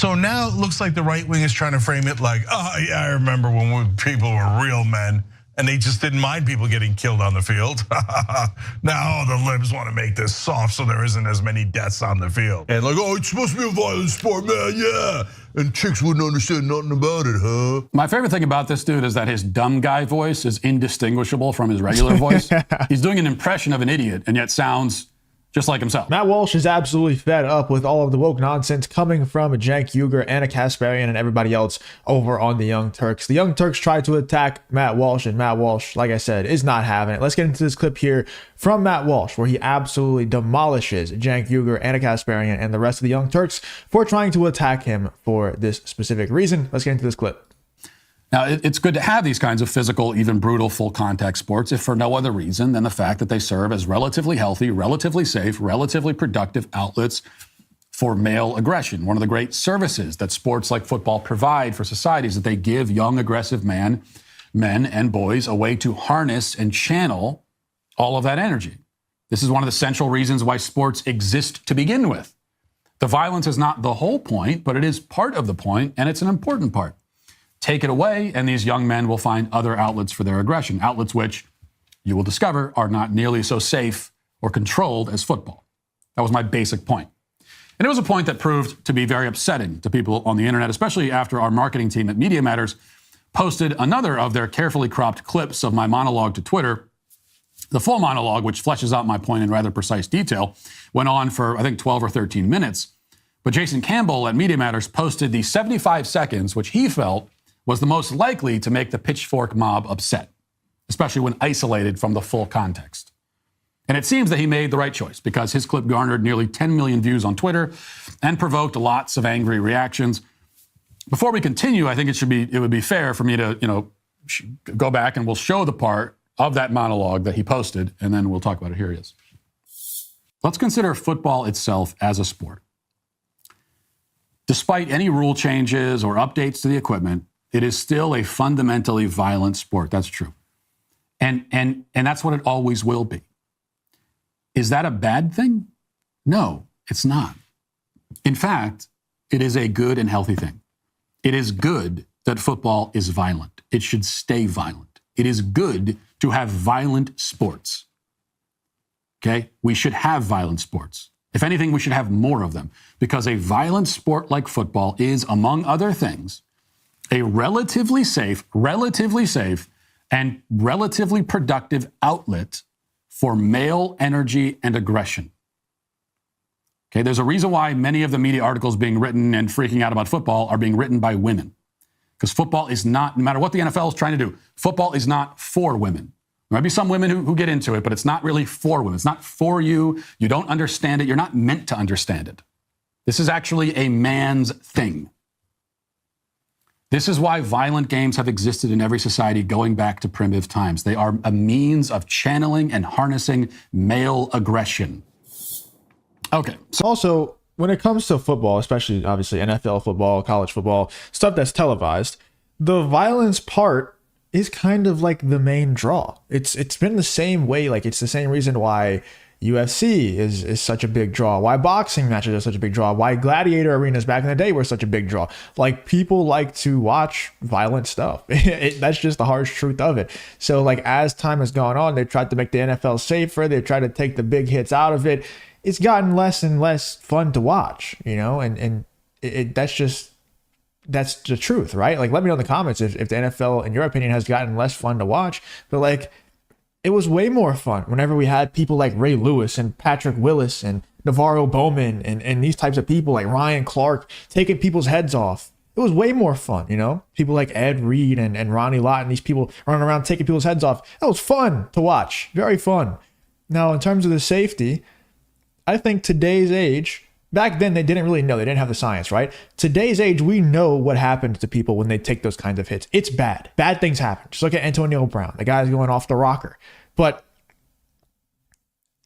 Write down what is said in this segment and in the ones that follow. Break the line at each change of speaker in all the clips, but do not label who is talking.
So now it looks like the right wing is trying to frame it like, oh yeah, I remember when people were real men and they just didn't mind people getting killed on the field. Now the libs want to make this soft so there isn't as many deaths on the field. And like, oh, it's supposed to be a violent sport, man, yeah. And chicks wouldn't understand nothing about it, huh?
My favorite thing about this dude is that his dumb guy voice is indistinguishable from his regular voice. He's doing an impression of an idiot and yet sounds just like himself.
Matt Walsh is absolutely fed up with all of the woke nonsense coming from Cenk, Uygur, Anna Kasparian, and everybody else over on the Young Turks. The Young Turks tried to attack Matt Walsh, and Matt Walsh, like I said, is not having it. Let's get into this clip here from Matt Walsh, where he absolutely demolishes Cenk, Uygur, Anna Kasparian, and the rest of the Young Turks for trying to attack him for this specific reason. Let's get into this clip.
Now, it's good to have these kinds of physical, even brutal, full-contact sports, if for no other reason than the fact that they serve as relatively healthy, relatively safe, relatively productive outlets for male aggression. One of the great services that sports like football provide for society is that they give young, aggressive men and boys a way to harness and channel all of that energy. This is one of the central reasons why sports exist to begin with. The violence is not the whole point, but it is part of the point, and it's an important part. Take it away, and these young men will find other outlets for their aggression, outlets which you will discover are not nearly so safe or controlled as football. That was my basic point. And it was a point that proved to be very upsetting to people on the internet, especially after our marketing team at Media Matters posted another of their carefully cropped clips of my monologue to Twitter. The full monologue, which fleshes out my point in rather precise detail, went on for, I think, 12 or 13 minutes. But Jason Campbell at Media Matters posted the 75 seconds, which he felt was the most likely to make the pitchfork mob upset, especially when isolated from the full context. And it seems that he made the right choice because his clip garnered nearly 10 million views on Twitter and provoked lots of angry reactions. Before we continue, I think it would be fair for me to, go back and we'll show the part of that monologue that he posted, and then we'll talk about it. Here he is. Let's consider football itself as a sport. Despite any rule changes or updates to the equipment, it is still a fundamentally violent sport. That's true. And that's what it always will be. Is that a bad thing? No, it's not. In fact, it is a good and healthy thing. It is good that football is violent. It should stay violent. It is good to have violent sports. Okay? We should have violent sports. If anything, we should have more of them because a violent sport like football is, among other things, a relatively safe, and relatively productive outlet for male energy and aggression. Okay, there's a reason why many of the media articles being written and freaking out about football are being written by women. Because football is not, no matter what the NFL is trying to do, football is not for women. There might be some women who get into it, but it's not really for women. It's not for you. You don't understand it. You're not meant to understand it. This is actually a man's thing. This is why violent games have existed in every society going back to primitive times. They are a means of channeling and harnessing male aggression. Okay.
So also, when it comes to football, especially obviously NFL football, college football, stuff that's televised, the violence part is kind of like the main draw. It's been the same way. Like, it's the same reason why UFC is such a big draw, why boxing matches are such a big draw, why gladiator arenas back in the day were such a big draw. Like, people like to watch violent stuff. That's just the harsh truth of it. So like, as time has gone on, they tried to make the NFL safer. They tried to take the big hits out of it. It's gotten less and less fun to watch, and that's the truth, right? Like, let me know in the comments if the NFL, in your opinion, has gotten less fun to watch. But like, it was way more fun whenever we had people like Ray Lewis and Patrick Willis and Navarro Bowman and these types of people like Ryan Clark taking people's heads off. It was way more fun, People like Ed Reed and Ronnie Lott and these people running around taking people's heads off. That was fun to watch. Very fun. Now, in terms of the safety, I think today's age, back then they didn't really know. They didn't have the science, right? Today's age, we know what happens to people when they take those kinds of hits. It's bad. Bad things happen. Just look at Antonio Brown. The guy's going off the rocker. But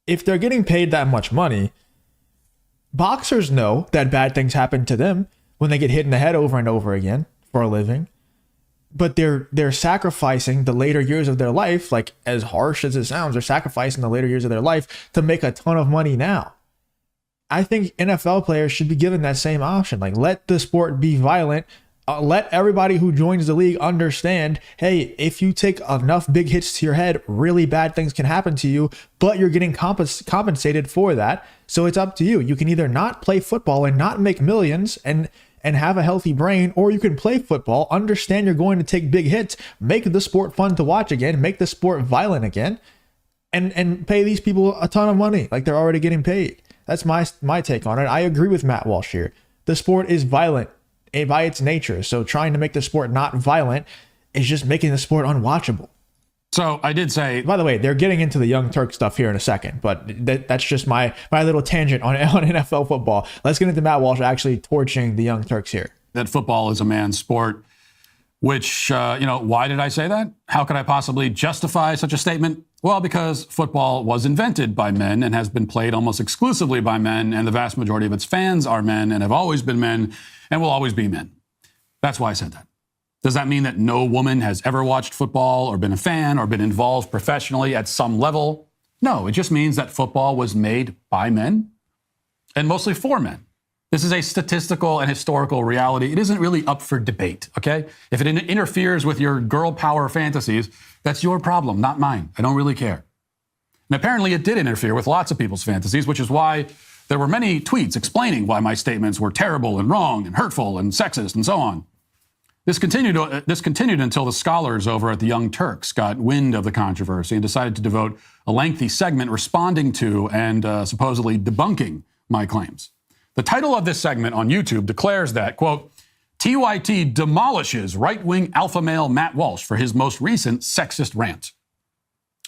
if they're getting paid that much money, boxers know that bad things happen to them when they get hit in the head over and over again for a living. But they're sacrificing the later years of their life, like, as harsh as it sounds, they're sacrificing the later years of their life to make a ton of money now. I think NFL players should be given that same option. Like, let the sport be violent. Let everybody who joins the league understand, hey, if you take enough big hits to your head, really bad things can happen to you, but you're getting compensated for that. So it's up to you. You can either not play football and not make millions and have a healthy brain, or you can play football, understand you're going to take big hits, make the sport fun to watch again, make the sport violent again, and pay these people a ton of money like they're already getting paid. That's my take on it. I agree with Matt Walsh here. The sport is violent by its nature. So trying to make the sport not violent is just making the sport unwatchable.
So I did say,
by the way, they're getting into the Young Turks stuff here in a second, but that's just my little tangent on NFL football. Let's get into Matt Walsh actually torching the Young Turks here.
That football is a man's sport, which, why did I say that? How could I possibly justify such a statement? Well, because football was invented by men and has been played almost exclusively by men, and the vast majority of its fans are men and have always been men and will always be men. That's why I said that. Does that mean that no woman has ever watched football or been a fan or been involved professionally at some level? No, it just means that football was made by men and mostly for men. This is a statistical and historical reality. It isn't really up for debate, okay? If it interferes with your girl power fantasies, that's your problem, not mine. I don't really care. And apparently it did interfere with lots of people's fantasies, which is why there were many tweets explaining why my statements were terrible and wrong and hurtful and sexist and so on. This continued until the scholars over at the Young Turks got wind of the controversy and decided to devote a lengthy segment responding to and supposedly debunking my claims. The title of this segment on YouTube declares that, quote, TYT demolishes right-wing alpha male Matt Walsh for his most recent sexist rant.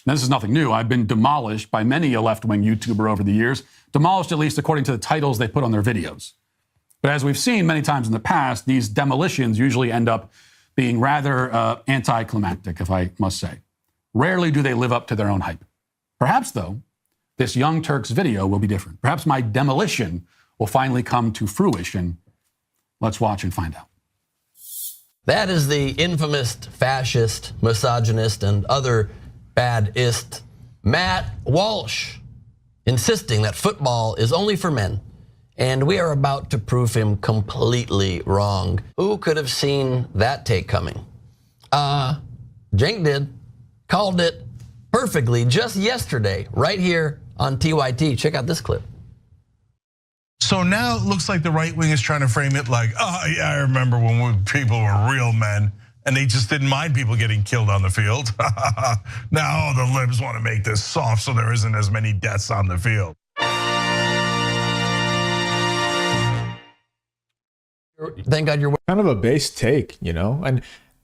Now, this is nothing new. I've been demolished by many a left-wing YouTuber over the years, demolished at least according to the titles they put on their videos. But as we've seen many times in the past, these demolitions usually end up being rather anticlimactic, if I must say. Rarely do they live up to their own hype. Perhaps, though, this Young Turks video will be different. Perhaps my demolition will finally come to fruition. Let's watch and find out.
That is the infamous fascist, misogynist, and other badist Matt Walsh insisting that football is only for men. And we are about to prove him completely wrong. Who could have seen that take coming? Cenk did. Called it perfectly just yesterday, right here on TYT. Check out this clip.
So now it looks like the right wing is trying to frame it like, oh yeah, I remember when people were real men and they just didn't mind people getting killed on the field. Now the libs want to make this soft so there isn't as many deaths on the field.
Thank God you're
kind of a base take, and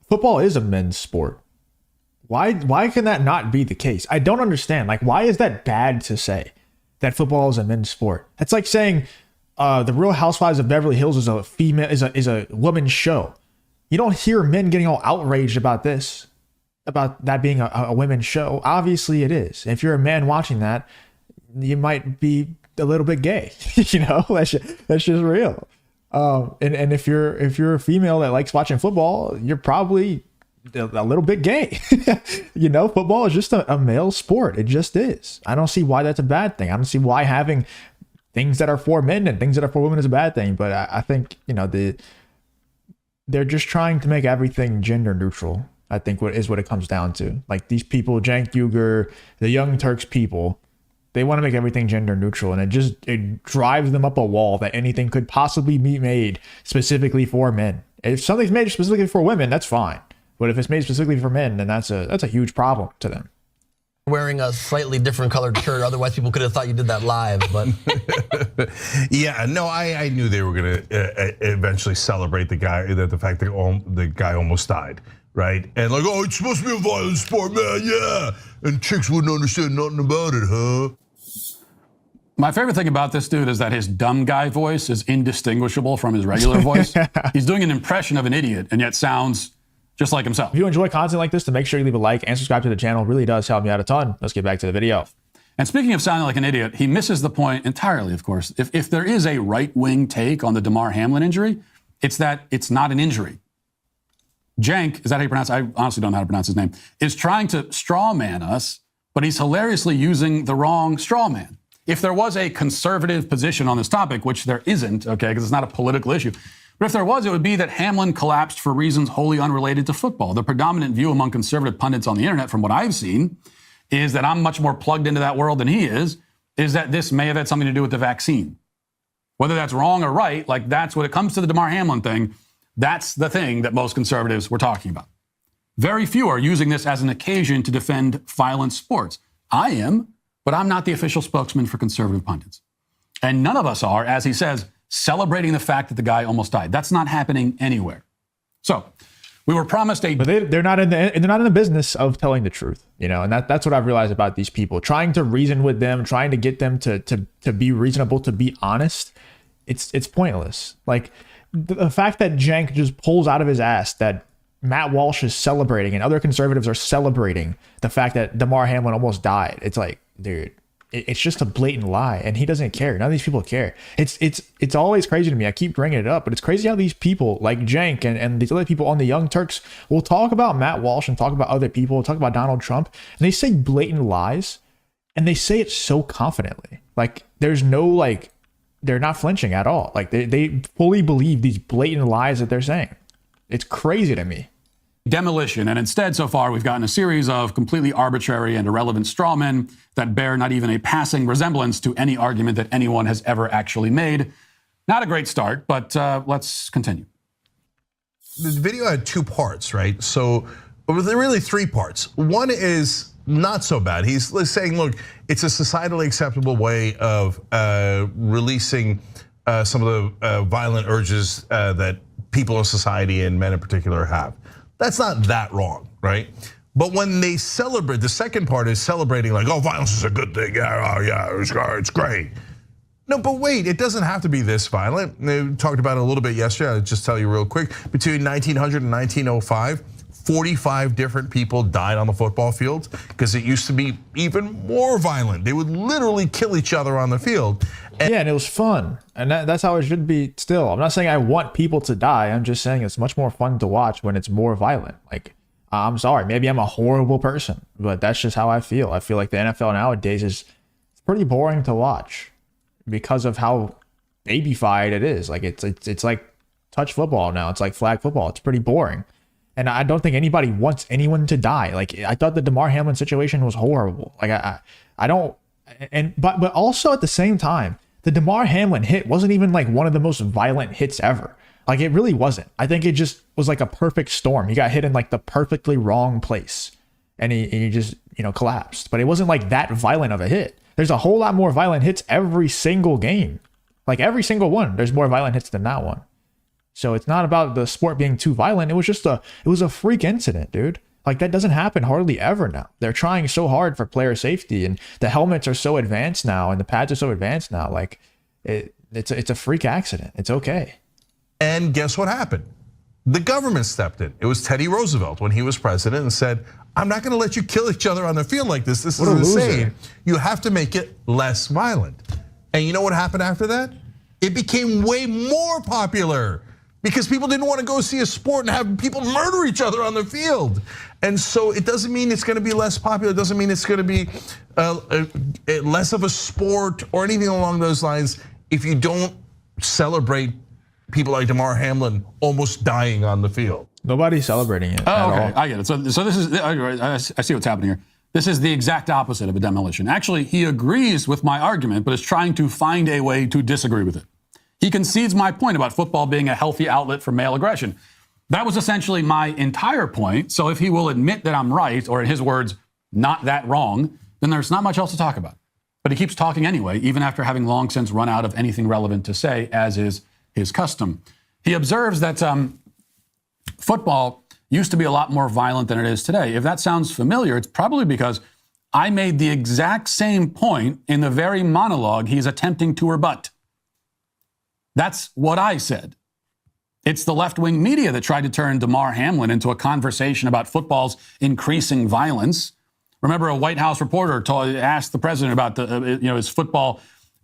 football is a men's sport. Why can that not be the case? I don't understand. Like, why is that bad to say that football is a men's sport? That's like saying the Real Housewives of Beverly Hills is a woman's show. You don't hear men getting all outraged about this, about that being a women's show. Obviously it is. If you're a man watching that, you might be a little bit gay. That's just real. And if you're a female that likes watching football, you're probably a little bit gay. Football is just a male sport. It just is. I don't see why that's a bad thing. I don't see why having things that are for men and things that are for women is a bad thing. But I think, they're just trying to make everything gender neutral. I think what it comes down to. Like these people, Cenk, Uygur, the Young Turks people, they want to make everything gender neutral, and it drives them up a wall that anything could possibly be made specifically for men. If something's made specifically for women, that's fine. But if it's made specifically for men, then that's a huge problem to them.
Wearing a slightly different colored shirt, otherwise people could have thought you did that live. But
yeah, no, I knew they were gonna eventually celebrate the fact that the guy almost died. Right? And like, oh, it's supposed to be a violent sport, man, yeah. And chicks wouldn't understand nothing about it, huh?
My favorite thing about this dude is that his dumb guy voice is indistinguishable from his regular voice. He's doing an impression of an idiot and yet sounds just like himself.
If you enjoy content like this, to make sure you leave a like and subscribe to the channel. It really does help me out a ton. Let's get back to the video.
And speaking of sounding like an idiot, he misses the point entirely, of course. If there is a right-wing take on the Damar Hamlin injury, it's that it's not an injury. Cenk, is that how you pronounce it? I honestly don't know how to pronounce his name, is trying to straw man us, but he's hilariously using the wrong straw man. if there was a conservative position on this topic, which there isn't, okay, because it's not a political issue, but if there was, it would be that Hamlin collapsed for reasons wholly unrelated to football. The predominant view among conservative pundits on the internet, from what I've seen, is that I'm much more plugged into that world than he is that this may have had something to do with the vaccine. Whether that's wrong or right, like that's when it comes to the Damar Hamlin thing, that's the thing that most conservatives were talking about. Very few are using this as an occasion to defend violent sports. I am, but I'm not the official spokesman for conservative pundits. And none of us are, as he says, celebrating the fact that the guy almost died. That's not happening anywhere. So we were promised a...
But they're not in the business of telling the truth, you know, and that's what I've realized about these people. Trying to reason with them, trying to get them to be reasonable, to be honest, it's pointless. Like the fact that Cenk just pulls out of his ass that Matt Walsh is celebrating and other conservatives are celebrating the fact that Damar Hamlin almost died. It's like, dude, it's just a blatant lie, and he doesn't care. None of these people care. It's always crazy to me. I keep bringing it up, but it's crazy how these people like Cenk and these other people on the Young Turks will talk about Matt Walsh and talk about other people, talk about Donald Trump, and they say blatant lies, and they say it so confidently. Like there's no like, they're not flinching at all. Like they fully believe these blatant lies that they're saying. It's crazy to me.
Demolition. And instead, so far, we've gotten a series of completely arbitrary and irrelevant straw men that bear not even a passing resemblance to any argument that anyone has ever actually made. Not a great start, but let's continue.
The video had 2 parts, right? So there were really 3 parts. One is not so bad. He's saying, look, it's a societally acceptable way of releasing some of the violent urges that people in society and men in particular have. That's not that wrong, right? But when they celebrate, the second part is celebrating like, oh, violence is a good thing. Yeah, oh, yeah, it's great. No, but wait, it doesn't have to be this violent. We talked about it a little bit yesterday. I'll just tell you real quick. Between 1900 and 1905, 45 different people died on the football field because it used to be even more violent. They would literally kill each other on the field.
And it was fun. And that's how it should be still. I'm not saying I want people to die. I'm just saying it's much more fun to watch when it's more violent. Like, I'm sorry, maybe I'm a horrible person, but that's just how I feel. I feel like the NFL nowadays is pretty boring to watch because of how babyfied it is. Like it's like touch football now. It's like flag football. It's pretty boring. And I don't think anybody wants anyone to die. Like I thought the Damar Hamlin situation was horrible. Like I don't, but also at the same time, the Damar Hamlin hit wasn't even like one of the most violent hits ever. Like it really wasn't. I think it just was like a perfect storm. He got hit in like the perfectly wrong place, and he just collapsed. But it wasn't like that violent of a hit. There's a whole lot more violent hits every single game. Like every single one, there's more violent hits than that one. So it's not about the sport being too violent. It was just a freak incident, dude. Like that doesn't happen hardly ever now. They're trying so hard for player safety, and the helmets are so advanced now, and the pads are so advanced now. Like it's a freak accident. It's okay.
And guess what happened? The government stepped in. It was Teddy Roosevelt when he was president and said, I'm not gonna let you kill each other on the field like this. This is insane. You have to make it less violent. And you know what happened after that? It became way more popular because people didn't want to go see a sport and have people murder each other on the field. And so it doesn't mean it's gonna be less popular. It doesn't mean it's gonna be less of a sport or anything along those lines if you don't celebrate people like Damar Hamlin almost dying on the field.
Nobody's celebrating it.
Oh, okay, I get it. So this is, I see what's happening here. This is the exact opposite of a demolition. Actually, he agrees with my argument, but is trying to find a way to disagree with it. He concedes my point about football being a healthy outlet for male aggression. That was essentially my entire point. So if he will admit that I'm right, or in his words, not that wrong, then there's not much else to talk about. But he keeps talking anyway, even after having long since run out of anything relevant to say, as is his custom. He observes that football used to be a lot more violent than it is today. If that sounds familiar, it's probably because I made the exact same point in the very monologue he's attempting to rebut. That's what I said. It's the left-wing media that tried to turn Damar Hamlin into a conversation about football's increasing violence. Remember, a White House reporter asked the president about is football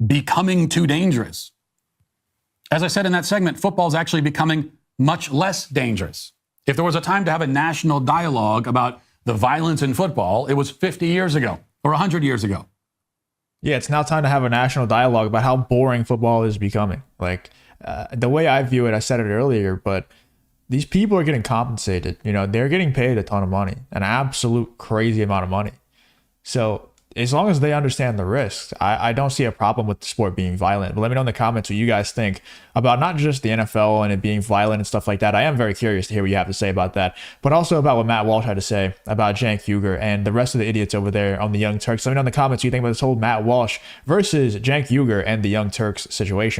becoming too dangerous? As I said in that segment, football is actually becoming much less dangerous. If there was a time to have a national dialogue about the violence in football, it was 50 years ago or 100 years ago.
Yeah, it's now time to have a national dialogue about how boring football is becoming. Like the way I view it, I said it earlier, but these people are getting compensated. You know, they're getting paid a ton of money, an absolute crazy amount of money. So as long as they understand the risks, I don't see a problem with the sport being violent. But let me know in the comments what you guys think about not just the NFL and it being violent and stuff like that. I am very curious to hear what you have to say about that, but also about what Matt Walsh had to say about Cenk Uygur and the rest of the idiots over there on the Young Turks. Let me know in the comments what you think about this whole Matt Walsh versus Cenk Uygur and the Young Turks situation.